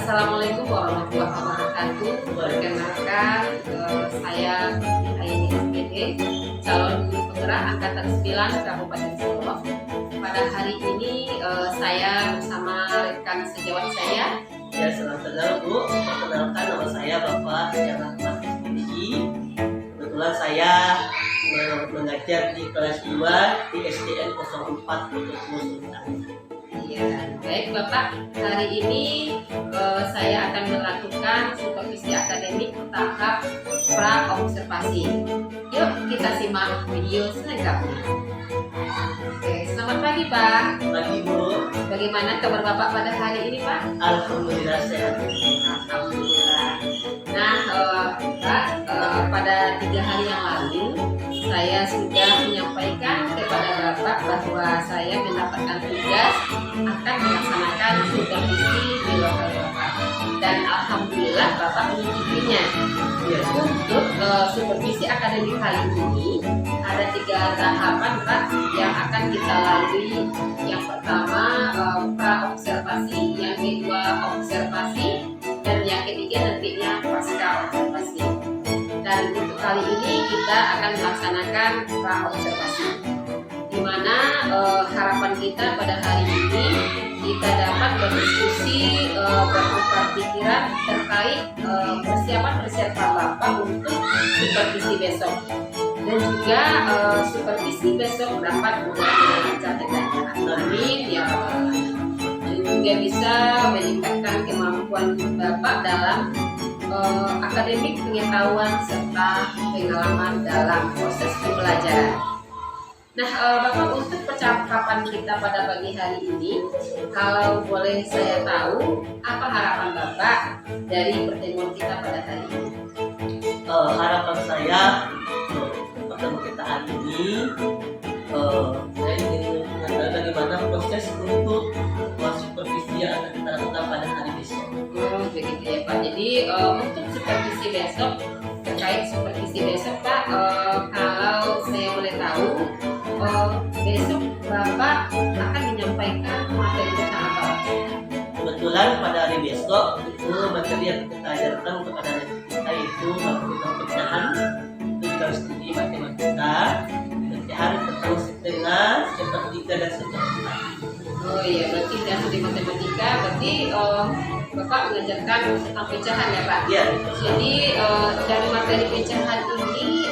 Assalamualaikum warahmatullahi wabarakatuh. Perkenalkan, saya Aini SPD, calon guru penggerak angkatan 9 Kabupaten Solo. Pada hari ini saya bersama rekan sejawat saya. Ya, selamat kenal Bu. Perkenalkan, nama saya Bapak Jan Ahmad SPD. Kebetulan saya mengajar di kelas 2 di SDN 04 Sultan. Ya, baik Bapak. Hari ini saya akan melakukan supervisi akademik tahap pra-observasi. Yuk kita simak video selengkapnya. Oke, selamat pagi Pak. Pagi Bu. Bagaimana kabar Bapak pada hari ini Pak? Alhamdulillah sehat. Alhamdulillah. Nah Pak, pada 3 hari yang lalu saya sudah menyampaikan kepada Bapak bahwa saya mendapatkan tugas akan melaksanakan supervisi di lokal Bapak, dan alhamdulillah Bapak menyusuinya. Ya. Untuk supervisi akademik kali ini ada 3 tahapan Pak yang akan kita lalui. Yang pertama pra-observasi, yang kedua observasi, dan yang ketiga nantinya pasca observasi. Dan untuk kali ini kita akan melaksanakan pra-observasi, di mana harapan kita pada hari ini kita dapat berdiskusi, bertukar pikiran terkait persiapan Bapak untuk supervisi besok, dan juga supervisi besok dapat lancar dengan amin ya Bapak. Dan juga bisa meningkatkan kemampuan Bapak dalam akademik, pengetahuan serta pengalaman dalam proses pembelajaran. Nah, Bapak, untuk percakapan kita pada pagi hari ini, kalau boleh saya tahu, apa harapan Bapak dari pertemuan kita pada hari ini? Harapan saya pertemuan kita hari ini, saya ingin mengetahui bagaimana proses untuk supervisi yang akan kita lakukan pada hari besok. Begitu ya Pak. Jadi untuk supervisi besok, terkait supervisi besok Pak, kalau saya boleh tahu, besok Bapak akan menyampaikan materi tentang apa? Kebetulan pada hari besok itu materi yang kita ajarkan kepada kita itu matematika pecahan, itu kita studi matematika, pecahan tentang setengah, sepertiga dan seperempat. Oh iya, berarti dari studi matematika, berarti Bapak mengajarkan tentang pecahan ya Pak? Iya. Jadi dari materi pecahan ini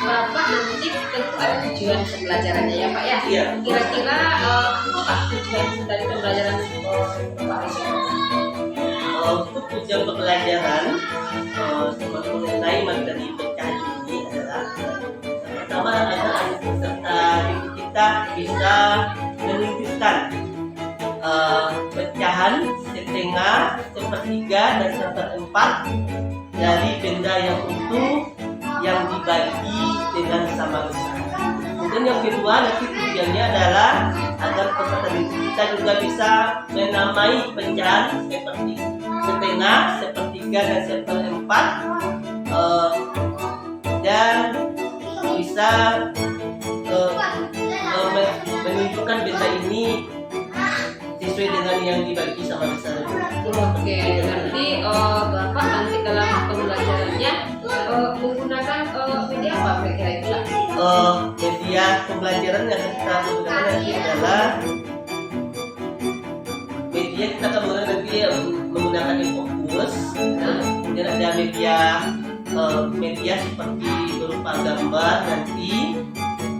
Bapak nanti tentu ada tujuan pembelajarannya ya Pak ya? Iya. Kira-kira apa Pak tujuan dari pembelajaran Bapak besok? Untuk tujuan pembelajaran mengenai materi pecahan ini adalah pertama adalah peserta kita bisa menunjukkan pecahan setengah, sepertiga dan seperempat dari benda yang utuh yang dibagi dengan sama besar. Kemudian yang kedua nanti tujuannya adalah agar peserta didik kita juga bisa menamai pecahan seperti setengah, sepertiga dan seperempat, dan bisa menunjukkan benda ini sesuai dengan yang dibagi sama besar. Oke, berarti Bapak nanti dalam pembelajarannya menggunakan media apa kira-kira itu Pak? Media pembelajaran yang kita gunakan nanti adalah media kita akan menggunakan Infocus, kemudian ada media seperti berupa gambar nanti,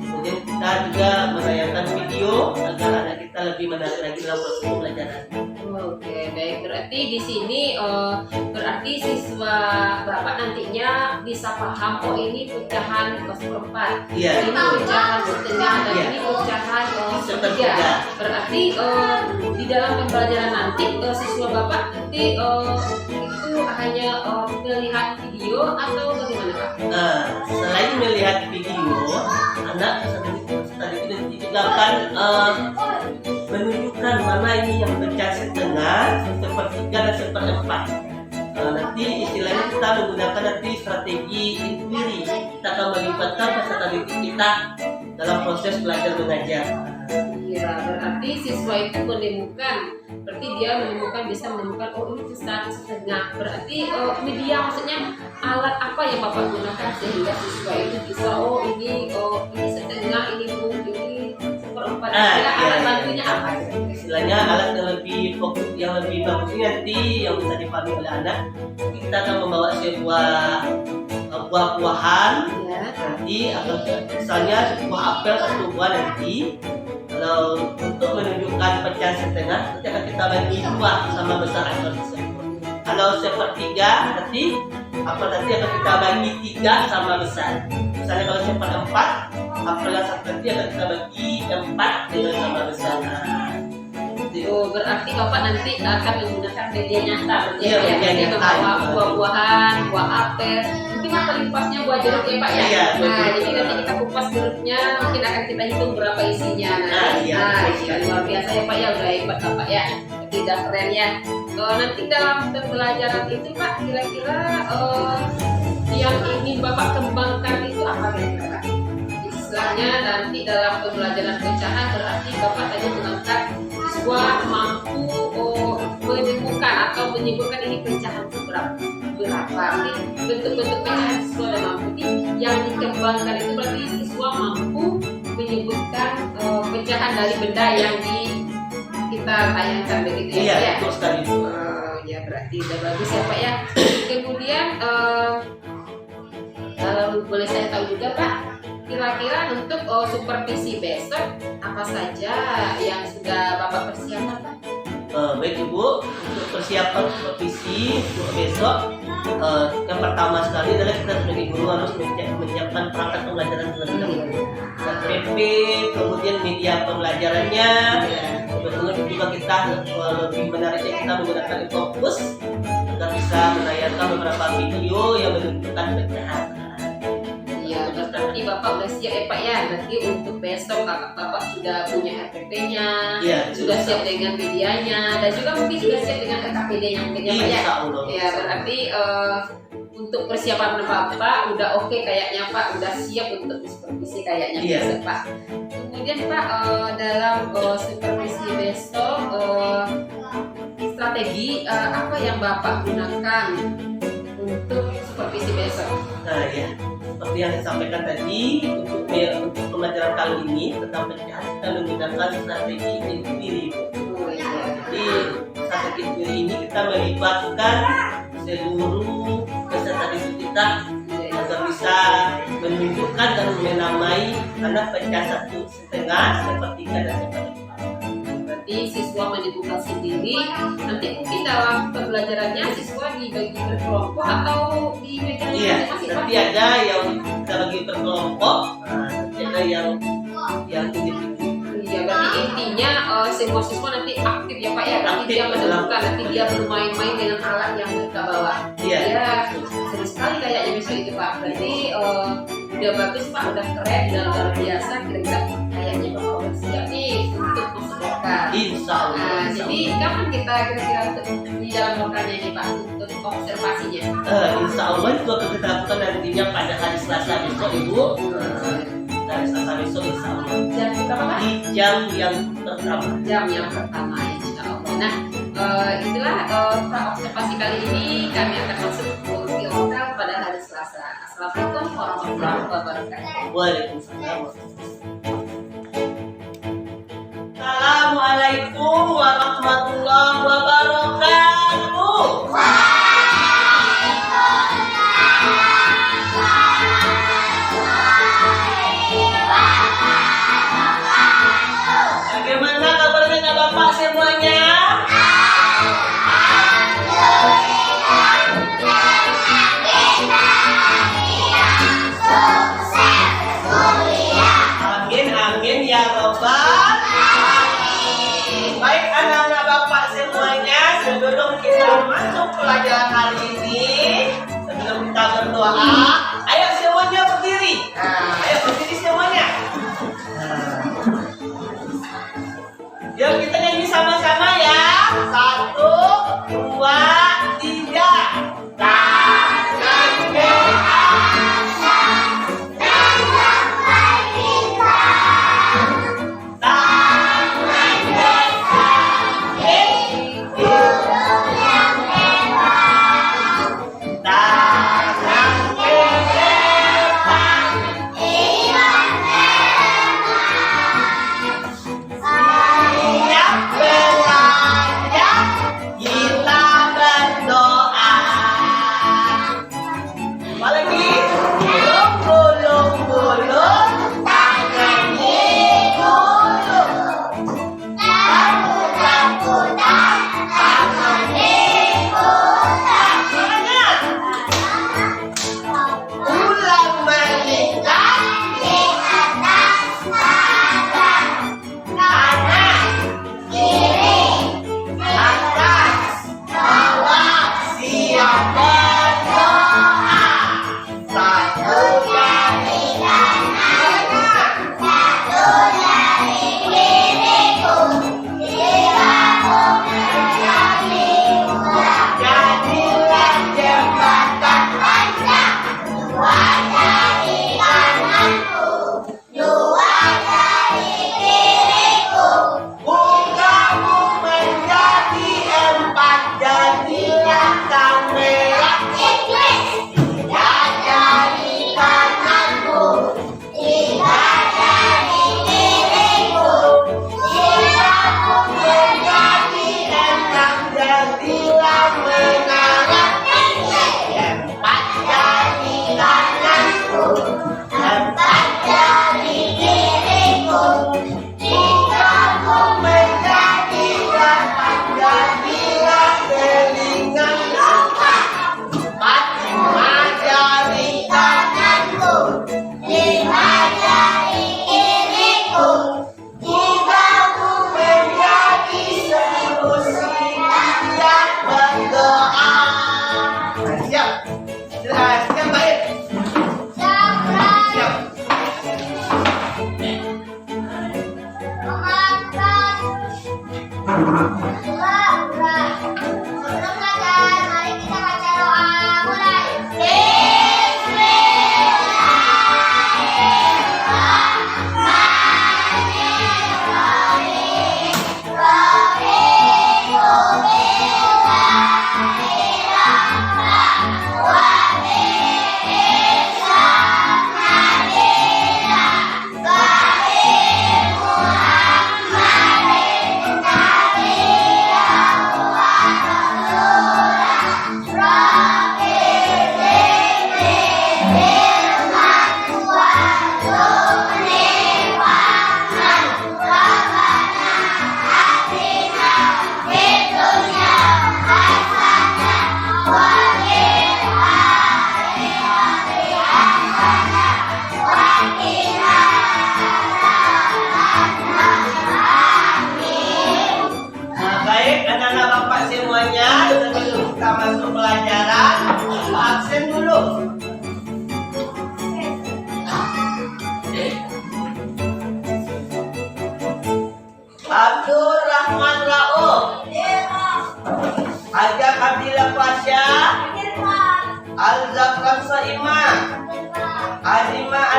kemudian kita juga menayangkan video agar anak kita lebih menarik lagi dalam proses pembelajaran. Oke, baik. Berarti di sini berarti siswa Bapak nantinya bisa paham, oh ini pecahan seperempat, Iya. ini pecahan setengah, dan Iya. ini pecahan Sepertiga. sepertiga. Berarti di dalam pembelajaran nanti siswa Bapak nanti itu hanya melihat video atau bagaimana Pak? Nah, selain melihat video, anak peserta didik nanti juga akan menunjukkan mana ini yang pecah setengah, sepertiga dan seperempat. Nanti istilahnya kita menggunakan nanti strategi inquiry. Kita akan melibatkan peserta didik kita dalam proses belajar mengajar. Iya, berarti siswa itu menemukan berarti dia bisa menemukan oh ini besar setengah, berarti media maksudnya alat apa yang Bapak gunakan sehingga siswa itu bisa ini setengah, ini seperempat, alat bantunya apa? Istilahnya alat yang lebih fokus, yang lebih bagus ini nanti yang bisa dipahami oleh anak, kita akan membawa sebuah buah-buahan nanti akan misalnya sebuah apel atau buah nanti. Kalau untuk menunjukkan pecahan setengah nanti akan kita bagi dua sama besar apel tersebut. Kalau sepertiga nanti apel nanti akan kita bagi 3 sama besar. Misalnya kalau seperempat apel yang satu nanti akan kita bagi 4 dengan sama besar. Oh, berarti Bapak nanti akan menggunakan media nyata, Iya, media nyata. membawa buah-buahan, buah apel, mungkin paling pasnya buah jeruk ya Pak ya. Iya, Nah, jadi nanti kita kupas jeruknya, mungkin akan kita hitung berapa isinya. Iya, Luar biasa ya Pak ya, udah hebat Bapak ya, tidak keren ya. Nanti dalam pembelajaran itu Pak, kira-kira yang ingin Bapak kembangkan itu apa kira-kira? Istilahnya nanti dalam pembelajaran pecahan berarti Bapak tadi mengangkat siswa mampu menemukan atau menyebutkan ini pecahan berapa. Bentuk-bentuk pecahan siswa dan mampu ini yang dikembangkan itu berarti siswa mampu menyebutkan pecahan dari benda yang kita tayangkan begitu ya. Iya, betul sekali. Ya berarti udah bagus ya Pak ya. Kemudian kalau boleh saya tahu juga Pak, kira-kira untuk supervisi besok apa saja yang sudah Bapak persiapkan Pak? Baik Ibu, untuk persiapan supervisi untuk besok, yang pertama sekali adalah kita sebagai guru harus menyiapkan perangkat pembelajaran terlebih dahulu. PP, kemudian media pembelajarannya. Sebetulnya juga kita lebih menariknya kita menggunakan Infocus agar bisa menayangkan beberapa video yang menunjukkan pecahan. Ya, berarti Bapak udah siap ya Pak ya. Berarti untuk besok Bapak sudah punya RPP-nya, sudah siap dengan medianya, dan juga mungkin sudah siap dengan KKPD-nya mungkin ya Pak ya. Ya, berarti untuk persiapan Bapak udah oke kayaknya Pak, udah siap untuk supervisi kayaknya besok Pak. Kemudian Pak, dalam supervisi besok strategi apa yang Bapak gunakan untuk supervisi besok? Nah ya, seperti yang disampaikan tadi, untuk pembelajaran kali ini tentang pecahan kita menggunakan strategi inquiry. Jadi strategi inquiry ini kita melibatkan seluruh peserta didik kita agar bisa menunjukkan dan menamai anak pecah 1/2, sepertiga dan seperempat. Berarti siswa menemukan sendiri. Nanti mungkin dalam pembelajarannya siswa dibagi berkelompok atau di meja masing-masing. Nanti ada yang kita bagi berkelompok, nanti ada yang individu. Iya, berarti intinya semua siswa nanti aktif ya Pak ya. Nanti dia menemukan, nanti dia bermain-main dengan alat yang kita bawa. Iya. Ya, seru sekali kayaknya besok itu Pak. Berarti udah bagus Pak, udah keren, udah luar biasa. Kira-kira kayaknya Bapak udah siap nih untuk masuk lokal. Insya Allah. Nah, jadi kapan kita kira-kira untuk di dalam lokalnya nih Pak untuk observasinya? Insya Allah itu akan kita lakukan nantinya pada hari Selasa besok Ibu. Hari Selasa besok Insya Allah. Jam berapa Pak? Di jam yang pertama. Jam yang pertama Insya Allah. Nah, itulah observasi kali ini. Kami akan masuk ke lokal pada hari Selasa. Assalamualaikum warahmatullahi wabarakatuh. Waalaikumsalam. Assalamualaikum warahmatullahi wabarakatuh. Bagaimana kabarnya Bapak semuanya? Amin amin ya Rabbal alamin. Baik anak-anak Bapak semuanya.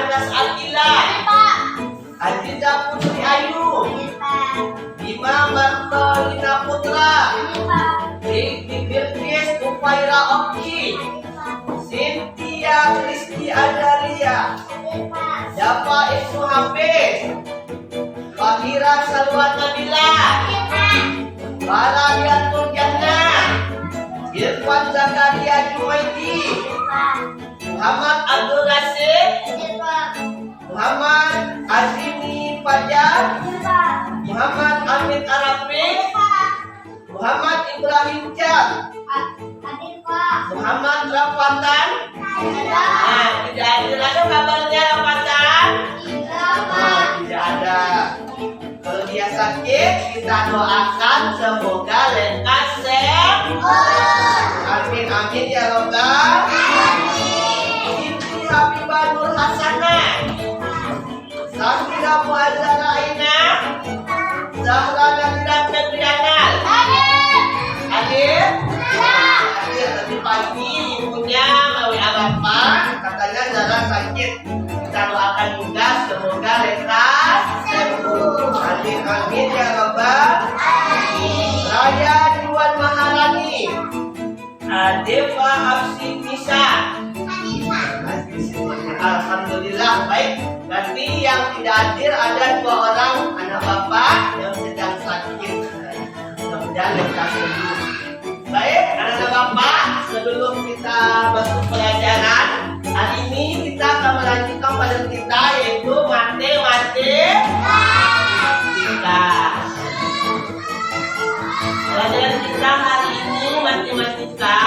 Anas Akila, Aziza Putri Ayu, Bima Marcelina Putra, Beatrice Ufaira Oki, Cynthia Kristi Adalia, Dafa Ibnu Hafiz, Fahira Salwa Nabila, Baraliatul Jannah, Irfan Zakaria Jumaidi, Muhammad Abdul Rasid, Muhammad Azimi Fajar, Muhammad Amit Arafik, Muhammad Ibrahim Jam, Muhammad Rafatan. Nah, tidak ada kabarnya Rafatan? Tidak ada. Kalau dia sakit, kita doakan semoga lekas sembuh. Amin amin ya Robbal. Siti Habibah Nur Hasanah, Safira Muazzara Aina, Zahra Nadira Febriana. Hadir? Hadir tadi pagi ibunya mau bapak, katanya Zara sakit. Kita doakan juga semoga lekas sembuh. Amin amin ya Rabbal. Raya Juan Maharani, Deva Hafsi Nisa. Alhamdulillah baik. Berarti yang tidak hadir ada 2 orang anak bapak yang sedang sakit. Mudah-mudahan lekas sembuh. Baik, anak-anak bapak, sebelum kita masuk pelajaran, hari ini kita akan melanjutkan pada kita yaitu matematika. Pelajaran kita hari ini matematika,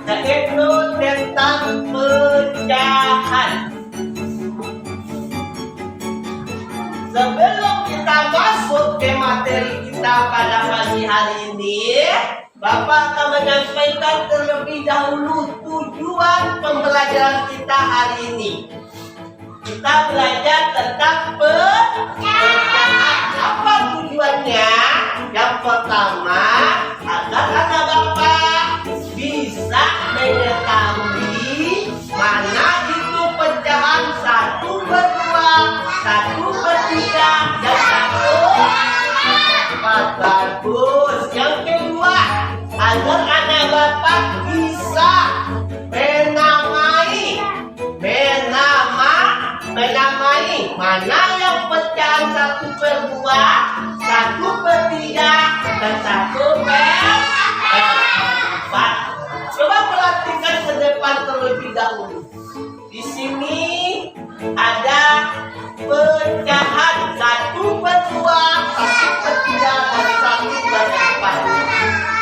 yaitu tentang pecahan. Sebelum kita masuk ke materi kita pada pagi hari ini, Bapak akan menyampaikan terlebih dahulu tujuan pembelajaran kita hari ini. Kita belajar tentang pecahan. Apa tujuannya? Yang pertama, agar anak Bapak bisa mengetahui mana itu pecahan 1/2, 1/3, dan 1/4. Bagus. Yang kedua, agar anak Bapak bisa menamai mana yang pecahan 1/2, 1/3, dan 1/4. Coba perhatikan ke depan terlebih dahulu. Di sini ada pecahan 1/2, 1/3, dan 1/4.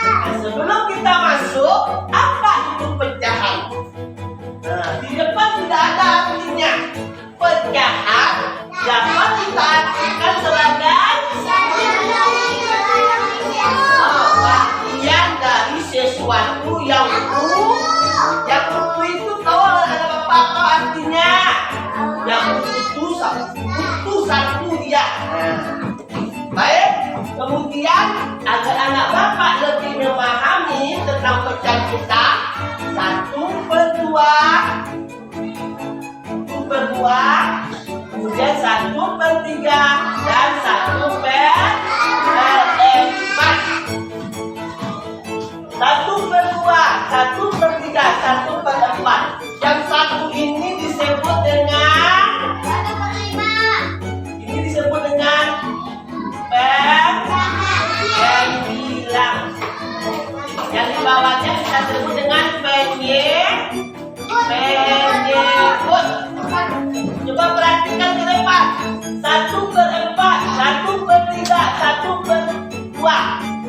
Nah, sebelum kita masuk, apa itu pecahan? Nah, di depan sudah ada artinya. Pecahan dapat kita artikan sebagai bagian dari sesuatu yang utuh. Yang utuh itu tahu ada bapak apa artinya? Yang utuh satu dia. Baik, kemudian agar anak bapak lebih memahami tentang pecahan kita, 1/2, kemudian 1/3, dan 1/4. 1/2, 1/3, 1/4. Yang satu ini disebut dengan pembilang. Yang di bawahnya kita sebut dengan penyebut. Coba perhatikan ke depan. 1/4, 1/3, 1/2.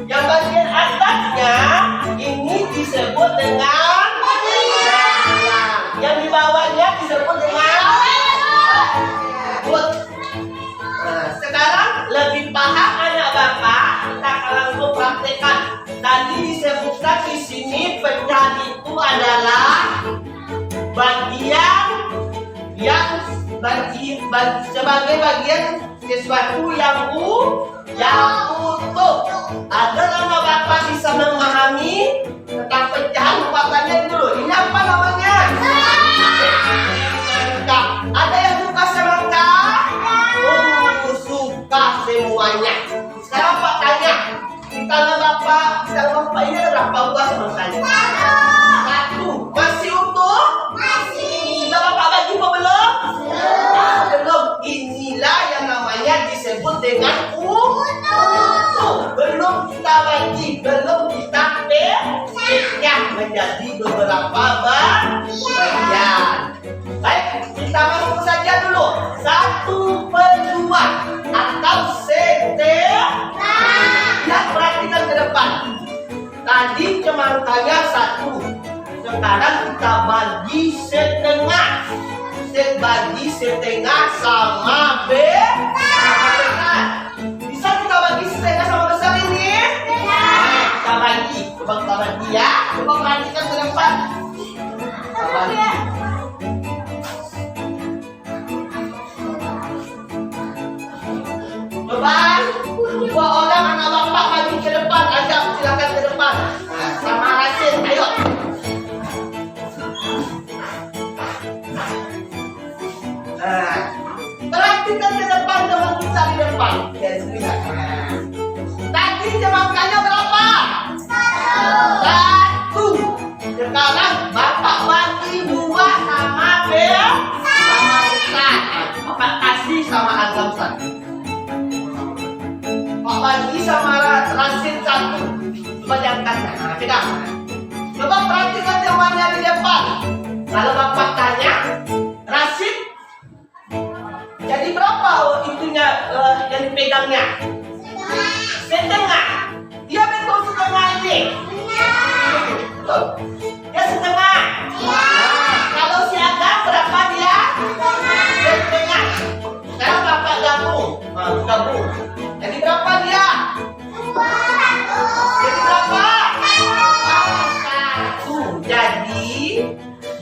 Yang bagian atasnya ini disebut dengan pembilang. Yang di bawahnya disebut dengan penyebut. Nah, sekarang lebih paham anak bapak, kita akan langsung praktekkan. Tadi disebutkan di sini pecahan itu adalah bagian yang sebagai bagian sesuatu yang utuh. Agar anak bapak bisa memahami tentang pecahan, lupakannya dulu. Ini apa namanya? kata Bapak ini ada berapa buah sebenarnya? Satu. Masih utuh? Sudah Bapak bagi apa belum? Belum. Inilah yang namanya disebut dengan utuh. Belum kita bagi, belum kita pecah menjadi beberapa bagian. Baik, kita masuk saja dulu. 1/2 atau setengah. Ya, perhatikan ke depan. Tadi cemangkanya 1. Sekarang kita bagi setengah. Bagi setengah sama besar. Bisa kita bagi setengah sama besar ini? Kita bagi. Coba kita bagi ya. Coba perhatikan ke depan. Kita bagi. Coba 2 orang anak bapak bagi ke depan. Ajak, silakan ke depan. Nah, sama Rasin, ayo. Nah, perhatikan ke depan, teman kita di depan. Ya, lihat. Nah, tadi jemangkanya berapa? 1. Sekarang bapak bagi 2 sama besar. Bapak kasih sama Agam 1. Pak bagi sama Rasin 1. Coba jangan. Nah, pegang. Coba perhatikan temannya di depan. Kalau bapak tanya, Rasin, jadi berapa itunya yang dipegangnya? Setengah. Dia betul setengah ini. Dia setengah. Nah, kalau si Agam berapa dia? Setengah. Sekarang bapak gabung. Gabung. Jadi berapa dia? Jadi berapa? 1. Jadi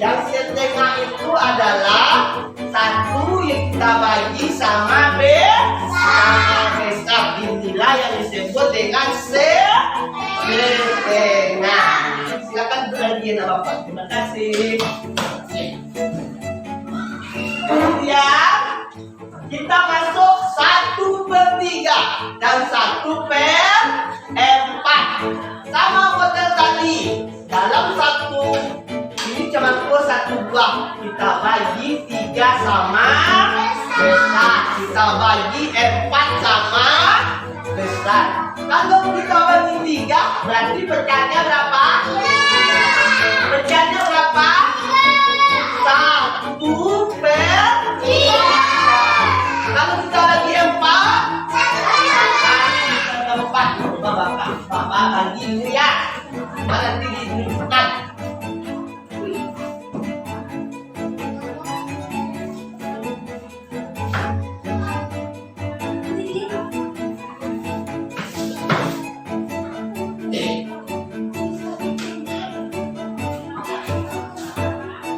yang setengah itu adalah 1 yang kita bagi sama besar. Inilah yang disebut dengan setengah. Silakan berbagian Bapak. Terima kasih. Kemudian kita masuk 1/3 dan 1/4. Sama model tadi. Dalam ini cuma 1 buah. Kita bagi 3 sama besar. Kita bagi 4 sama besar. Kalau kita bagi 3, berarti pecahnya berapa? Pecahnya berapa? 1/3. Kalau kita bagi 4, 1/4. Coba Bapak bagi dulu ya. Nanti ditunjukkan.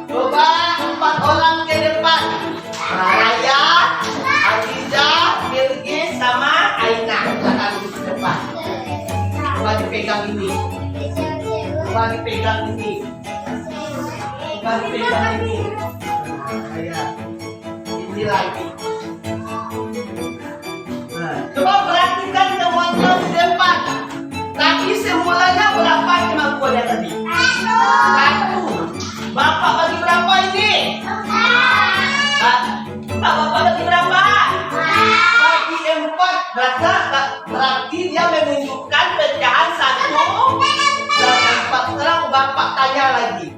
Coba 4 orang ke depan. Raya, Aziza, Bilgis, sama Aina. Silakan di depan. Coba dipegang ini. Coba dipegang ini. Coba dipegang ini. Ya. Ini lagi. Nah, coba perhatikan semuanya di depan. Tadi semulanya berapa kemampuannya tadi? 1. Bapak bagi berapa ini? Bapak bagi berapa? Bagi 4. Berarti dia menunjukkan pecahan 1 dan 4. Sekarang Bapak tanya lagi.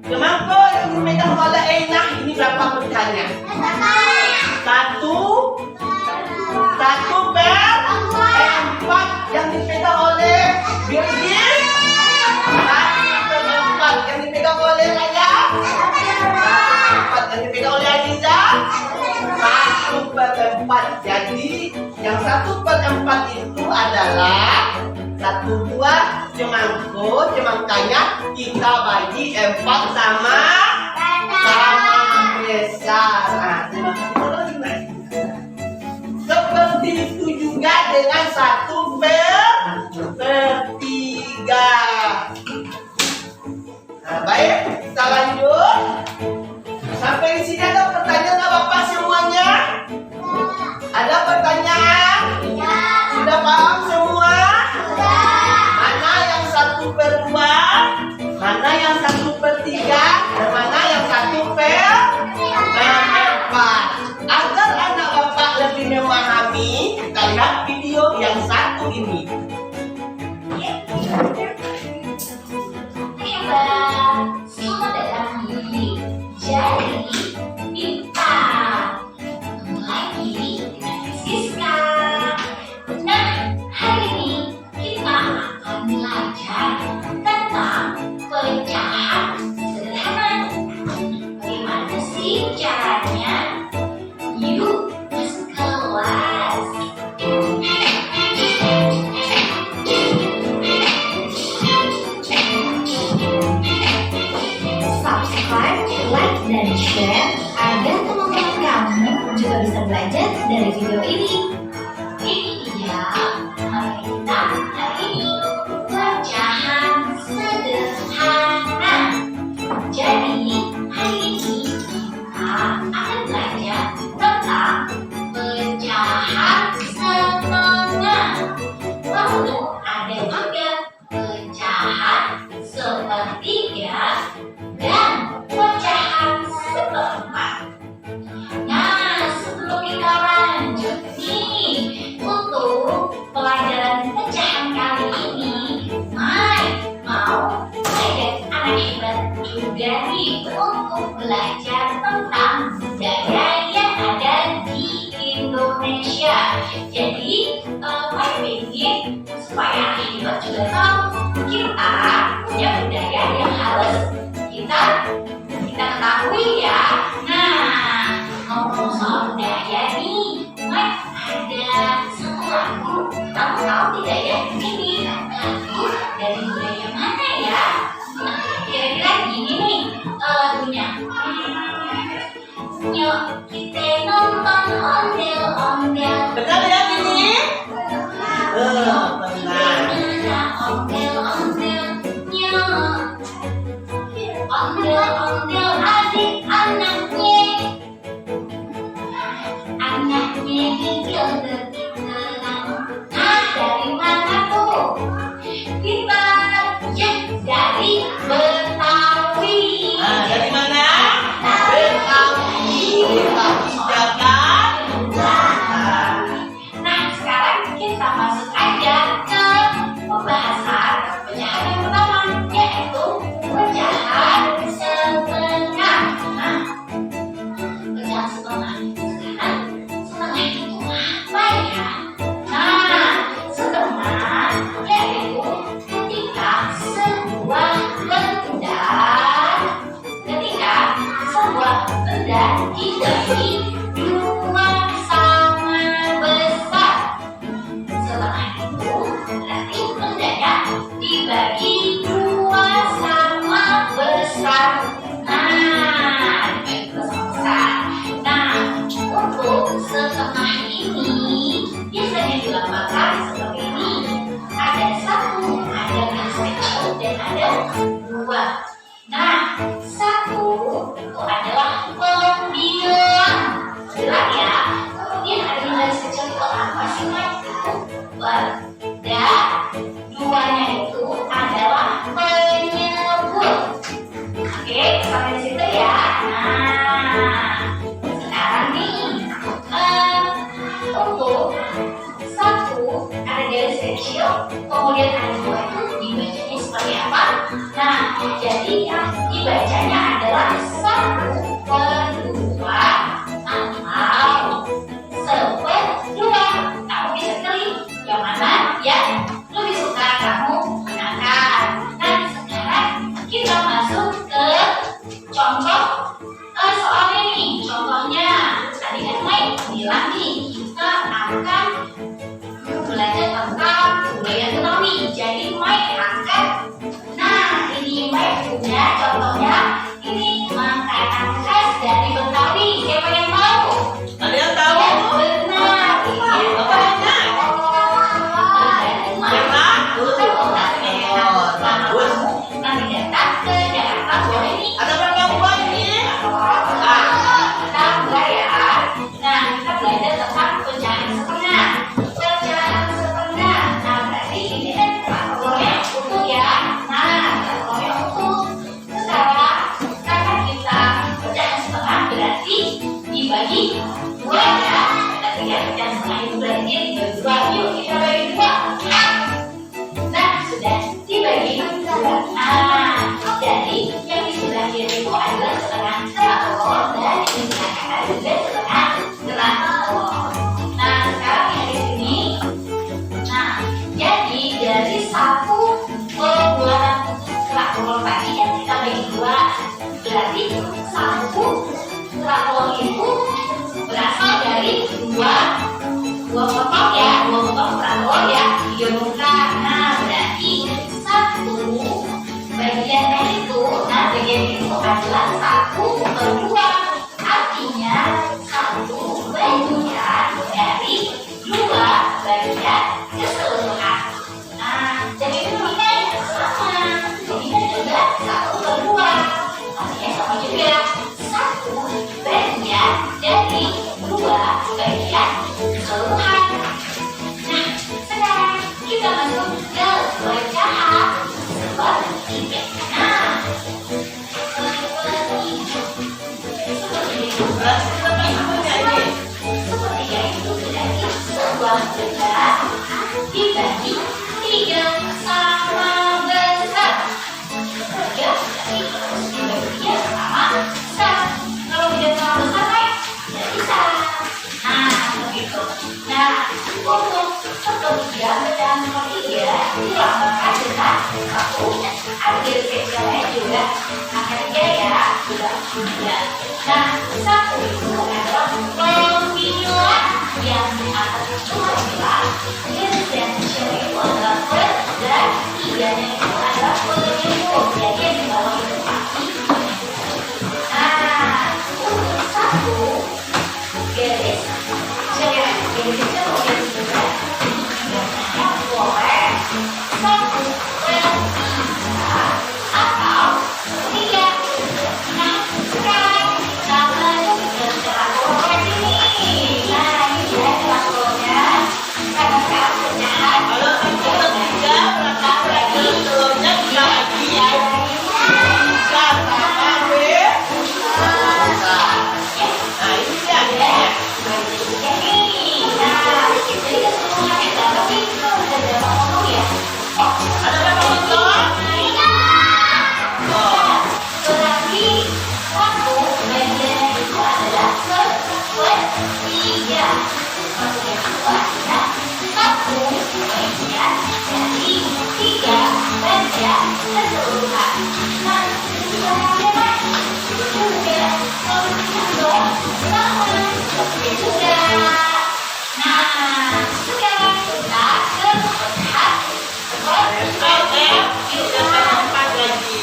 Kemampu yang dipegang oleh Aina ini berapa pecahannya? 1/4 yang dipegang oleh Bilgis. 1/4 yang dipegang oleh Raya. 1/4 yang dipegang oleh Aziza. 1/4. Jadi yang 1/4 itu adalah 1 buah cemangkanya kita bagi 4 sama besar. Nah, seperti itu juga dengan 1/3. Nah, baik, kita lanjut. Sampai di sini ada pertanyaan nggak Bapak semuanya? Ada pertanyaan? Sudah paham semua? Mana yang Saatnya yuk masuk kelas. Subscribe, like, dan share agar teman-teman kamu juga bisa belajar dari video ini. Ini dia mainan hari ini, pecahan sederhana. Jadi hari ini kita akan belajar tentang pecahan setengah. Lalu ada juga pecahan sepertiga dan pecahan seperempat. Nah, sebelum kita lanjut nih untuk pelajaran pecahan kali ini, Mai mau ajak anak hebat juga nih untuk belajar tentang budaya yang ada di Indonesia. Jadi, Mai ingin supaya anak hebat juga tahu kita punya budaya yang harus kita ketahui ya. Nah, ngomong soal budaya nih, Mai ada satu lagu. Kamu tahu tidak ya? Ini lagu dari budaya mana ya? Kira-kira gini nih lagunya. Yuk kita nonton ondel-ondel. Betul ya ini? Benar. Ondel-ondel, yuk. Ondel-ondel adik anaknya. Anaknya gigil-gigil. Nah, dari mana tuh? Kita ya dari Betawi. Nah, dari mana? Betawi. Betawi Jakarta. Nah, sekarang kita masuk aja ke pembahasan pecahan yang pertama, yaitu pecahan setengah. Nah, pecahan setengah. Sekarang setengah itu apa ya? Nah, setengah yaitu ketika sebuah benda dibagi dua sama besar. Setengah itu berarti bendanya dibagi dua sama besar. Nah, dibagi dua sama besar. Nah, untuk setengah ini biasanya dilambangkan seperti ini. Ada satu, ada yang kecil, dan ada dua. Nah, satu itu adalah pembilang. Bilang ya. Kemudian ada nilai kecil itu apa sih, Mas? Dan duanya itu adalah penyebut. Oke, sampai situ ya. Nah, sekarang nih untuk satu ada garis kecil, kemudian ada dua itu dibacanya seperti apa? Nah, jadi yang dibacanya adalah satu per dua atau seperdua. Kamu bisa pilih yang mana yang lebih suka kamu gunakan. Nah, sekarang kita masuk ke contoh soalnya nih. Contohnya tadi kan Mai bilang nih kita akan belajar tentang budaya Betawi. Jadi Mai akan, nah ini Mai punya contohnya. Ini makanan khas dari Betawi. Siapa yang tahu? Ada yang tahu? Ya, benar. Ini Apa namanya? Nanti datang ke Jakarta boleh nih. Ada berapa buah ini? Kita mulai ya. Nah, kita belajar tentang pecahan setengah. Pecahan setengah. Nah, berarti ini kan telurnya utuh ya. Nah, telurnya utuh. Sekarang karena kita pecahan setengah berarti dibagi dua ya. Berarti ya pecahan setengah itu berarti dibagi dua. Yuk kita bagi dua. Nah, sudah dibagi dua. Nah, jadi yang di sebelah kiri itu adalah setengah telur dan di sebelah kanan juga setengah telur. Nah, sekarang yang di sini, nah, jadi dari satu pembuatan kerak telur tadi yang kita bagi dua, berarti satu kerak telur Berarti berapa hitungannya ini? Sepertiga itu berarti sebuah benda dibagi 3 sama besar. Sepertiga berarti harus dibagi 3 sama besar. Kalau tidak sama besar kan jadi salah. Nah, begitu. Nah, untuk sepertiga dan sepertiga dilambangkan dengan satu. Ambil kecilnya juga akhirnya ya juga tiga. Nah, satu itu adalah pemilah yang atas itu adalah dan cewek itu adalah per dan tiganya itu adalah penyebut. Jadi yang di bawah itu pasti. Nah, untuk satu garis cewek garis itu boleh juga biasanya boleh satu atau tiga. Nah, sekarang kita belajar dengan cara ini. Nah, ini dia telurnya. Karena saya punya Kalau itu ketiga berapa lagi telurnya bisa lagi? Bisa sama deh. Nah ini dia ya. Ada berapa telur? Nah, sekarang kita ke tahap Oke, kita empat lagi.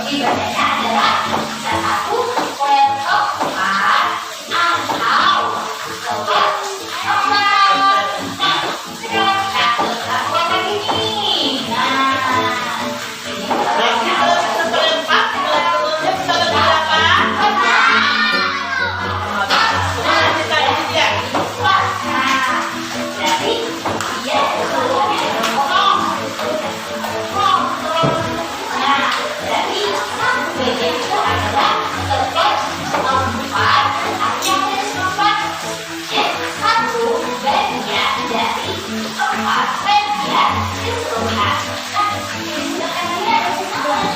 Ibadahnya adalah bisa satu poin keempat atau keempat. Nah, sekarang kita ke lakukan lagi nih. Nah, ini Berarti kalau kita berempat, telurnya bisa lebih berapa? Nah, kita ini dia. jadi dia telurnya potong. Nah, jadi satu beda itu adalah sekitar 4 yang dari 4. Jadi satu bagian dari 4 bagian keseluruhan. Nah, sebenarnya keseluruhan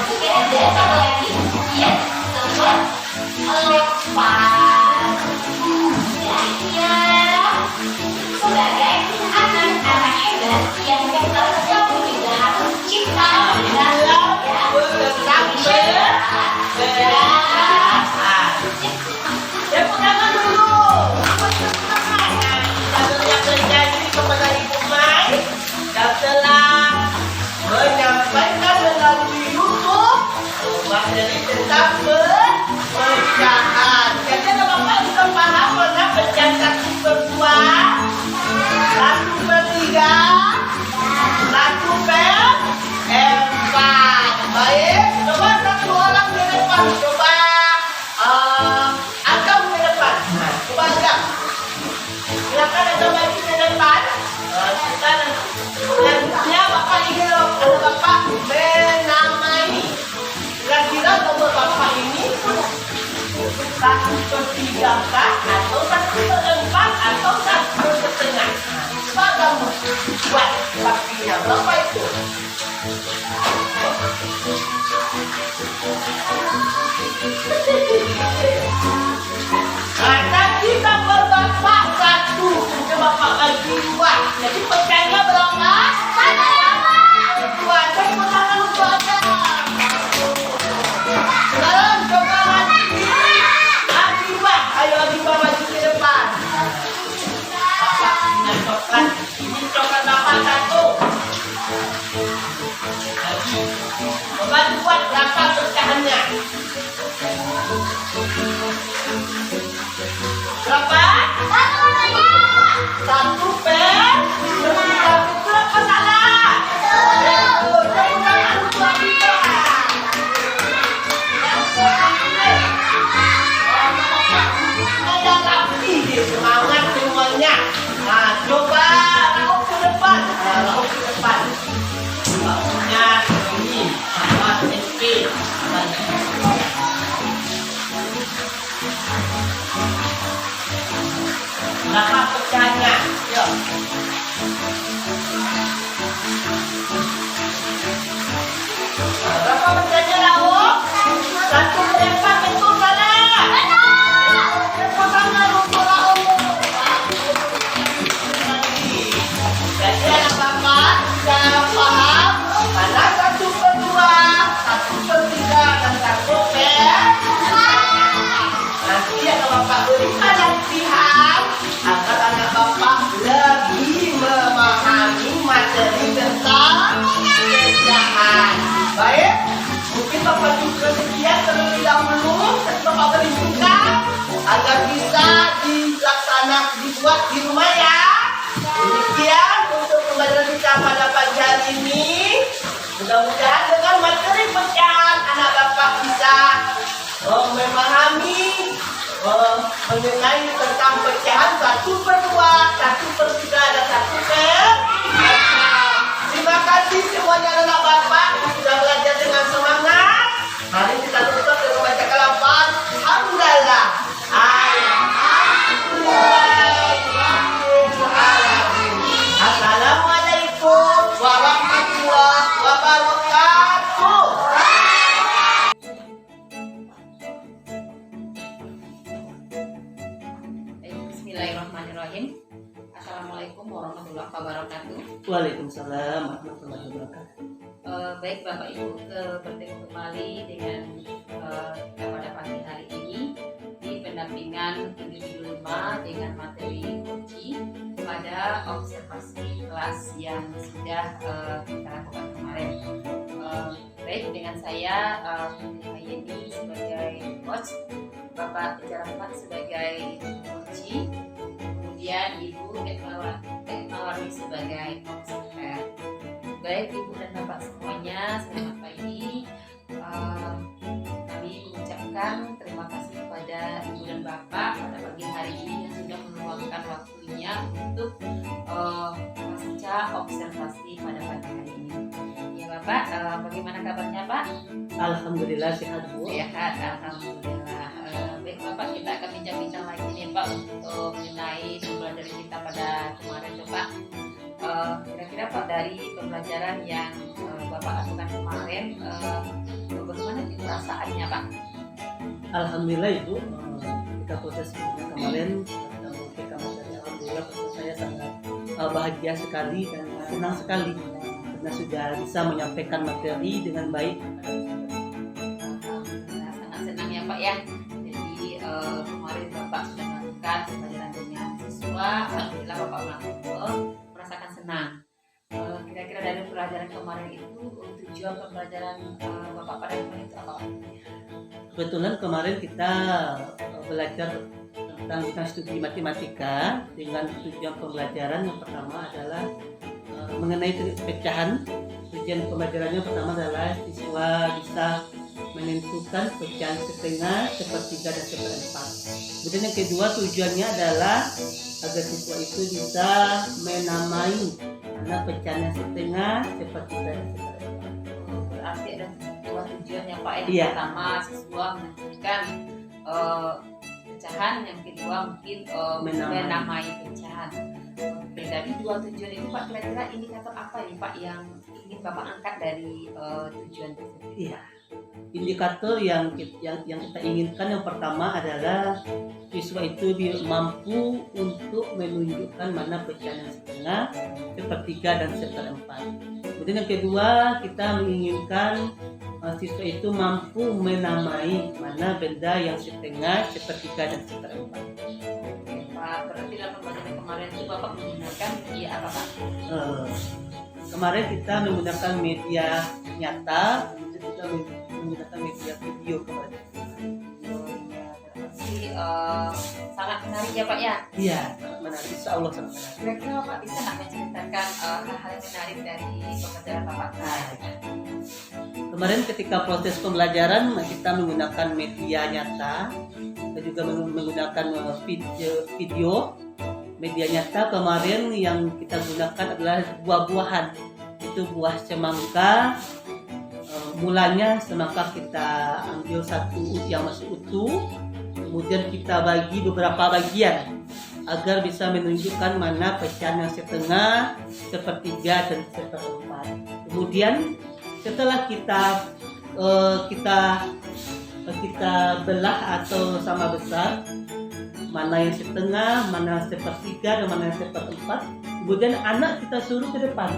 juga ada satu lagi ya keseluruhan 4 ya sebagai anak-anak hebat yang bertanggung juga harus cinta dan Yang pertama dulu, kita yang berjanji kepada Ibu Mai dan telah menyampaikan melalui YouTube materi tentang pekerjaan. Jadi ada Bapak juga paham mana pekerjaan 1/2, 1/3, 1/4. Baik, coba satu orang di depan, coba Agam di depan. Nah, coba Agam. Silakan Agam maju di depan. Dan dia Bapak ingin ada Bapak menamai. Kira-kira nomor Bapak ini 1/3 kah? Atau 1/4 atau 1/2? Coba Agam buat waktunya berapa itu? Karena kita berbapak satu, kita bapak bagi 2. Jadi pecahnya berapa? 2. Jadi pertama untuk ada. Sekarang coba lagi 2. Ayo lagi maju ke depan. Bapak dengan coklat. Ini coklat bapak 1. Bapak diperhatikan terlebih dahulu dan Bapak perhitungkan agar bisa dibuat di rumah ya. Demikian untuk pembelajaran kita pada pagi hari ini. Mudah-mudahan dengan materi pecahan anak Bapak bisa memahami mengenai tentang pecahan 1/2, 1/3, dan 1/4. Terima kasih semuanya anak Bapak sudah belajar dengan semangat. Mari kita tutup dengan bacakan lafaz Alhamdulillah. Assalamualaikum warahmatullahi wabarakatuh. Bismillahirrahmanirrahim. Assalamualaikum warahmatullahi wabarakatuh. Waalaikumsalam warahmatullahi wabarakatuh. Baik Bapak Ibu, bertemu kembali dengan kita pada pagi hari ini di pendampingan individu 5 dengan materi kunci pada observasi kelas yang sudah kita lakukan kemarin. Baik, dengan saya Yeni sebagai coach, Bapak Jarahmat sebagai kunci, kemudian Ibu Tekmawarni sebagai observer. Baik Ibu dan Bapak semuanya, selamat pagi. Kami mengucapkan terima kasih kepada Ibu dan Bapak pada pagi hari ini yang sudah meluangkan waktunya untuk pasca observasi pada pagi hari ini. Ya Bapak, bagaimana kabarnya Pak? Alhamdulillah sehat Bu. Sehat, alhamdulillah. Baik Bapak, kita akan bincang-bincang lagi nih Pak untuk mengenai pembelajaran kita pada kemarin tuh Pak. Kira-kira Pak dari pembelajaran yang Bapak lakukan kemarin, bagaimana perasaannya Pak? Alhamdulillah Ibu, ketika proses kemarin alhamdulillah proses saya sangat bahagia sekali dan senang sekali karena sudah bisa menyampaikan materi dengan baik. Sangat senang ya Pak ya. Jadi kemarin Bapak sudah melakukan pembelajaran dengan siswa, alhamdulillah Bapak merasakan senang. Kira-kira dari pelajaran kemarin itu tujuan pembelajaran Bapak pada kemarin itu apa? Kebetulan kemarin kita belajar tentang studi matematika dengan tujuan pembelajaran yang pertama adalah mengenai pecahan. Tujuan pembelajarannya pertama adalah siswa bisa menentukan pecahan setengah, sepertiga, dan seperempat. Kemudian yang kedua tujuannya adalah agar siswa itu bisa menamai mana pecahan yang setengah, sepertiga, dan seperempat. Berarti ada dua tujuan ya Pak. Yang Iya. pertama siswa menentukan pecahan, yang kedua mungkin menamai pecahan. Oke, dari dua tujuan itu Pak, kira-kira indikator apa nih Pak yang ingin Bapak angkat dari tujuan tersebut? Iya. Indikator yang kita inginkan yang pertama adalah siswa itu mampu untuk menunjukkan mana pecahan yang setengah, sepertiga, dan seperempat. Kemudian yang kedua kita menginginkan siswa itu mampu menamai mana benda yang setengah, sepertiga, dan seperempat. Oke Pak, berarti dalam pembelajaran kemarin itu Bapak menggunakan media apa Pak? Kemarin kita menggunakan media nyata, kita menggunakan media video kemarin. Berarti sangat menarik ya Pak ya? Iya, sangat menarik. Insya Allah sangat menarik. Kira-kira Bapak bisa nggak menceritakan hal-hal yang menarik dari pembelajaran Bapak? Kemarin ketika proses pembelajaran kita menggunakan media nyata, kita juga menggunakan video. Media nyata kemarin yang kita gunakan adalah buah-buahan. Itu buah semangka. Mulanya semangka kita ambil satu yang masih utuh, kemudian kita bagi beberapa bagian agar bisa menunjukkan mana pecahan yang setengah, sepertiga, dan seperempat. Kemudian setelah kita belah atau sama besar, mana yang setengah, mana yang sepertiga, dan mana yang seperempat. Kemudian anak kita suruh ke depan,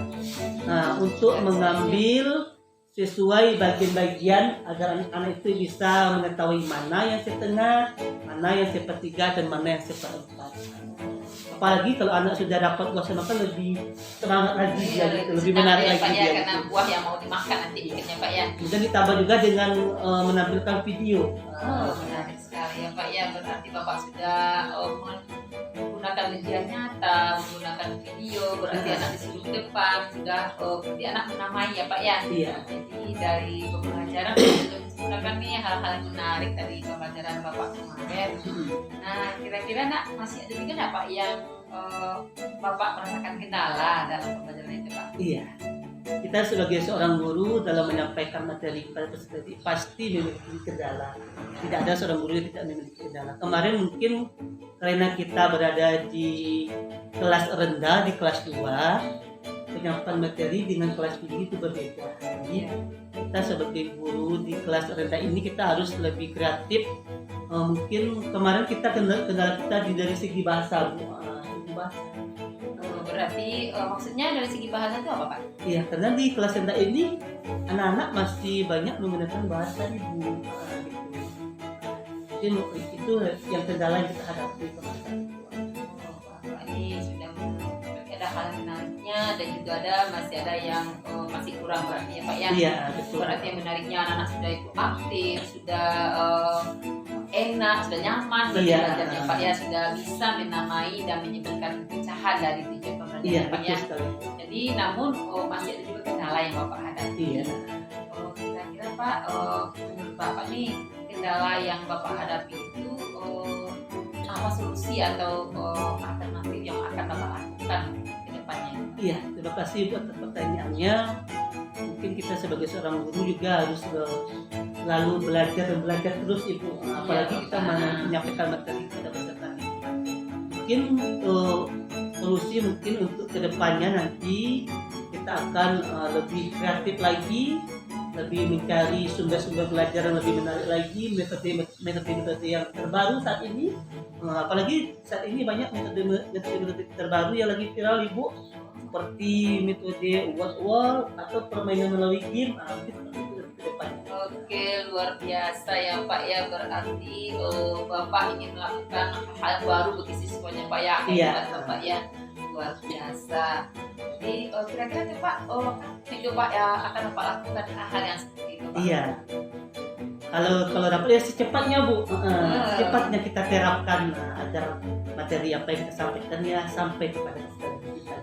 untuk mengambil sesuai bagian-bagian agar anak itu bisa mengetahui mana yang setengah, mana yang sepertiga, dan mana yang seperempat. apalagi kalau anak sudah dapat buah makan lebih semangat lagi Iya, dia gitu, lebih senang menarik ya, lagi Pak ya, dia karena gitu. buah yang mau dimakan nanti bikinnya Pak ya. Kemudian ditambah juga dengan menampilkan video. Oh, menarik sekali ya Pak ya. Berarti Bapak sudah menggunakan media nyata, menggunakan video. Berarti anak disuruh ke depan, sudah berarti anak menamai ya Pak ya. Iya. Jadi dari pembelajaran menggunakan nih hal-hal yang menarik dari pembelajaran Bapak kemarin. Nah, kira-kira nak masih ada juga nggak Pak yang Bapak merasakan kendala dalam pembelajaran itu Pak? Iya. Kita sebagai seorang guru dalam menyampaikan materi kepada peserta didik pasti memiliki kendala. Tidak ada seorang guru yang tidak memiliki kendala. Kemarin mungkin karena kita berada di kelas rendah, di kelas 2, penyampaian materi dengan kelas tinggi itu berbeda. Jadi kita sebagai guru di kelas rendah ini kita harus lebih kreatif. Mungkin kemarin kita kendala kita dari segi bahasa, Bu. Segi bahasa. Berarti maksudnya dari segi bahasa itu apa Pak? Iya, karena di kelas rendah ini anak-anak masih banyak menggunakan bahasa ibu. Jadi itu yang kendala yang kita hadapi kemarin. Bapak ini sudah ada hal menariknya dan juga masih ada yang masih kurang berarti ya Pak ya. Iya, betul. Berarti yang menariknya anak-anak sudah itu aktif, sudah enak, sudah nyaman belajarnya Pak ya, sudah bisa menamai dan menyebutkan pecahan dari tujuan pembelajaran Iya, Pak ya. betul sekali. Jadi namun masih ada juga kendala yang Bapak hadapi. Iya. Kira-kira Pak, menurut Bapak nih kendala yang Bapak hadapi itu apa solusi atau alternatif yang akan Bapak lakukan ke depannya? Iya, terima kasih buat pertanyaannya. Mungkin kita sebagai seorang guru juga harus selalu belajar dan belajar terus Ibu. Apalagi kita menyampaikan materi kepada peserta didik. Mungkin solusi mungkin untuk kedepannya nanti kita akan lebih kreatif lagi, lebih mencari sumber-sumber belajar yang lebih menarik lagi, metode-metode yang terbaru saat ini. Apalagi saat ini banyak metode terbaru yang lagi viral Ibu, seperti metode wall atau permainan melalui game. Itu ke depannya. Oke, luar biasa ya Pak ya. Berarti Bapak ingin melakukan hal baru bagi siswanya Pak ya. Iya. Bapak ya, luar biasa. Jadi kira-kira nih Pak, itu Pak ya akan Bapak lakukan hal-hal yang seperti itu Pak. Iya. Kalau dapat ya secepatnya Bu, secepatnya kita terapkan agar materi apa yang kita sampaikan ya sampai kepada peserta kita.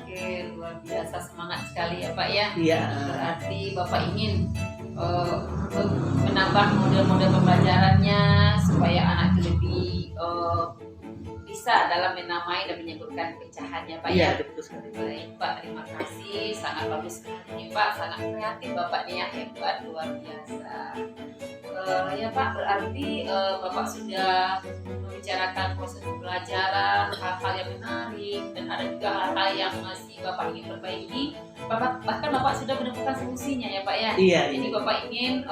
Oke, luar biasa, semangat sekali ya Pak ya. Iya. Berarti Bapak ingin menambah model-model pembelajarannya supaya anak itu lebih bisa dalam menamai dan menyebutkan pecahannya Pak Iya, ya. betul sekali. Baik Pak, terima kasih, sangat bagus sekali nih Pak, sangat kreatif Bapak nih ya, hebat, luar biasa. Ya Pak, berarti Bapak sudah membicarakan proses pembelajaran, hal-hal yang menarik, dan ada juga hal-hal yang masih Bapak ingin perbaiki. Bahkan Bapak sudah menemukan solusinya ya Pak ya. Iya. Jadi Bapak ingin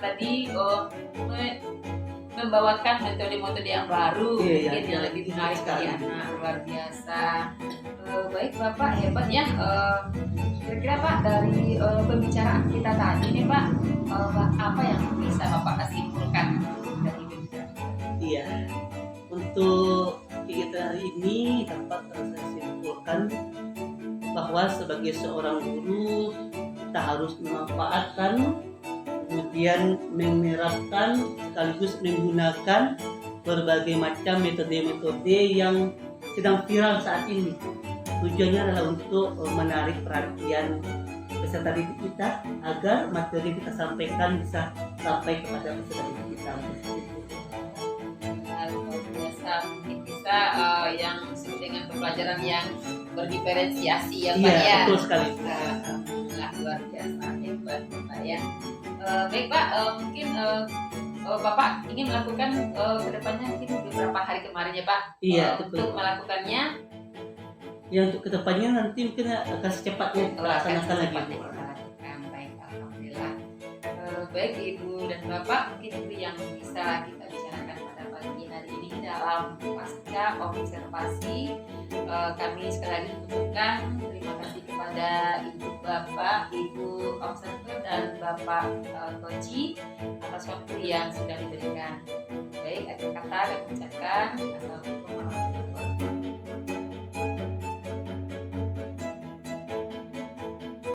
tadi membawakan metode-metode yang baru, Iya, mungkin yang lebih menarik bagi anak, luar biasa. Baik Bapak, hebat ya. Kira-kira Pak, dari pembicaraan kita tadi nih Pak, apa yang bisa Bapak simpulkan dari pembicaraan? Iya. Untuk kegiatan hari ini dapat saya simpulkan bahwa sebagai seorang guru kita harus memanfaatkan, kemudian menerapkan sekaligus menggunakan berbagai macam metode-metode yang sedang viral saat ini. Tujuannya adalah untuk menarik perhatian peserta didik kita agar materi yang kita sampaikan bisa sampai kepada peserta didik kita. Luar biasa, mungkin bisa yang disebut dengan pembelajaran yang berdiferensiasi ya Pak Iya, ya. betul sekali. Alhamdulillah, luar biasa, hebat Bapak ya. Baik Pak, mungkin Bapak ingin melakukan kedepannya mungkin beberapa hari kemarin ya Pak. Iya, Untuk betul. melakukannya Ya untuk kedepannya nanti mungkin akan secepatnya kita laksanakan lagi. Baik, alhamdulillah. Baik Ibu dan Bapak, mungkin itu yang bisa kita bicarakan pada pagi hari ini dalam pasca observasi. Kami sekali lagi mengucapkan terima kasih kepada Ibu Bapak, Ibu observer dan Bapak Koji atas waktu yang sudah diberikan. Baik, akhir kata kami ucapkan